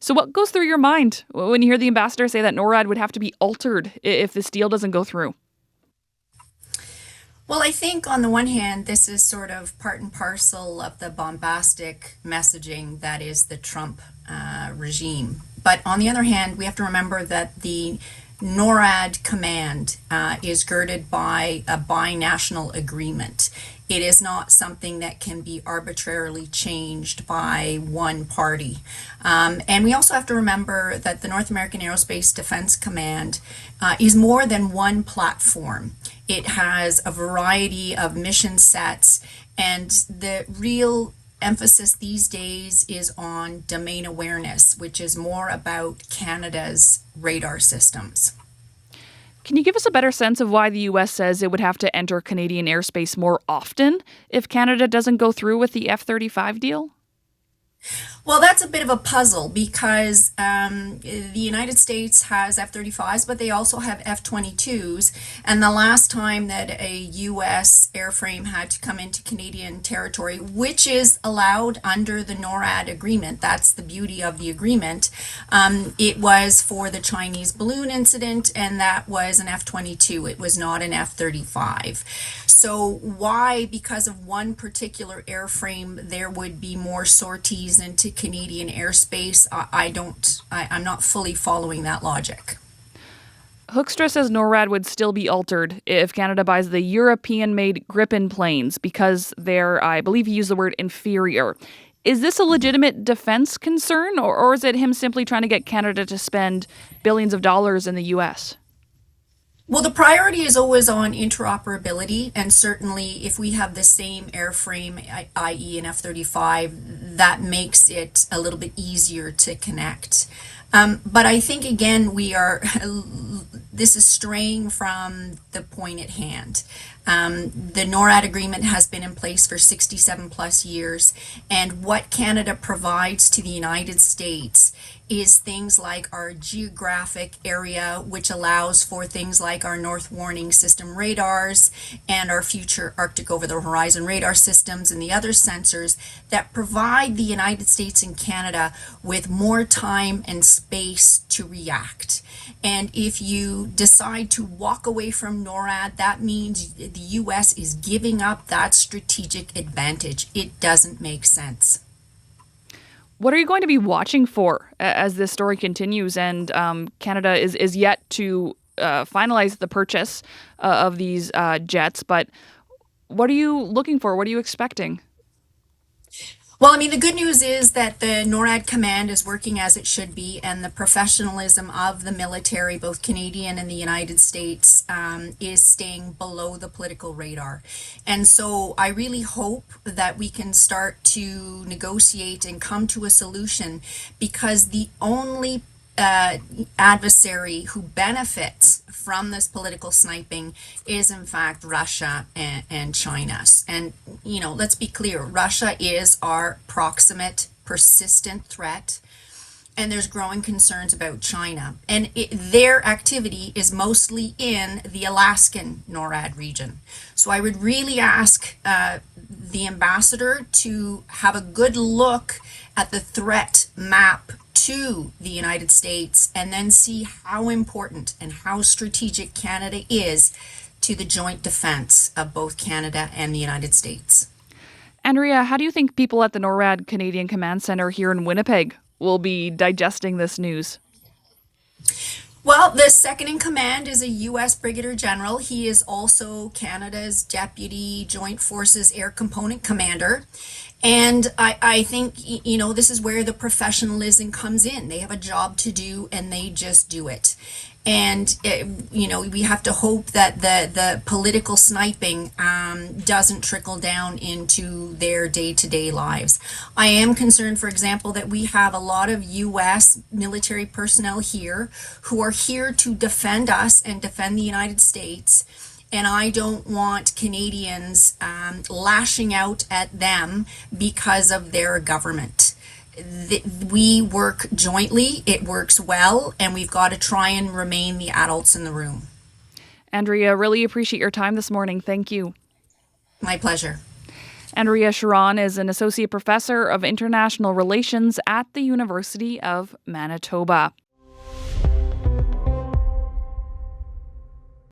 So what goes through your mind when you hear the ambassador say that NORAD would have to be altered if this deal doesn't go through? Well, I think on the one hand, this is sort of part and parcel of the bombastic messaging that is the Trump regime. But on the other hand, we have to remember that the NORAD command is girded by a binational agreement. It is not something that can be arbitrarily changed by one party. And we also have to remember that the North American Aerospace Defense Command is more than one platform. It has a variety of mission sets, and the real emphasis these days is on domain awareness, which is more about Canada's radar systems. Can you give us a better sense of why the U.S. says it would have to enter Canadian airspace more often if Canada doesn't go through with the F-35 deal? Well, that's a bit of a puzzle because the United States has F-35s, but they also have F-22s. And the last time that a U.S. airframe had to come into Canadian territory, which is allowed under the NORAD agreement, that's the beauty of the agreement, it was for the Chinese balloon incident, and that was an F-22. It was not an F-35. So why, because of one particular airframe, there would be more sorties into Canadian airspace? I'm not fully following that logic. Hoekstra says NORAD would still be altered if Canada buys the European-made Gripen planes because they're, I believe he used the word inferior. Is this a legitimate defense concern, or is it him simply trying to get Canada to spend billions of dollars in the U.S.? Well, the priority is always on interoperability, and certainly if we have the same airframe, i.e. an F-35, that makes it a little bit easier to connect. But I think, again, this is straying from the point at hand. The NORAD agreement has been in place for 67 plus years, and what Canada provides to the United States is things like our geographic area, which allows for things like our North Warning System radars and our future Arctic over-the-horizon radar systems and the other sensors that provide the United States and Canada with more time and space to react. And if you decide to walk away from NORAD, that means the U.S. is giving up that strategic advantage. It doesn't make sense. What are you going to be watching for as this story continues and Canada is yet to finalize the purchase of these jets? But what are you looking for? What are you expecting? Well, I mean, the good news is that the NORAD command is working as it should be, and the professionalism of the military, both Canadian and the United States, is staying below the political radar. And so I really hope that we can start to negotiate and come to a solution, because the only adversary who benefits from this political sniping is in fact Russia and China. And, you know, let's be clear, Russia is our proximate, persistent threat, and there's growing concerns about China. And their activity is mostly in the Alaskan NORAD region. So I would really ask the ambassador to have a good look at the threat map to the United States and then see how important and how strategic Canada is to the joint defense of both Canada and the United States. Andrea, how do you think people at the NORAD Canadian Command Centre here in Winnipeg will be digesting this news? Well, the second in command is a U.S. Brigadier General. He is also Canada's Deputy Joint Forces Air Component Commander. And I think, you know, this is where the professionalism comes in. They have a job to do and they just do it. And, you know, we have to hope that the political sniping doesn't trickle down into their day-to-day lives. I am concerned, for example, that we have a lot of U.S. military personnel here who are here to defend us and defend the United States. And I don't want Canadians lashing out at them because of their government. We work jointly, it works well, and we've got to try and remain the adults in the room. Andrea, really appreciate your time this morning. Thank you. My pleasure. Andrea Charron is an associate professor of international relations at the University of Manitoba.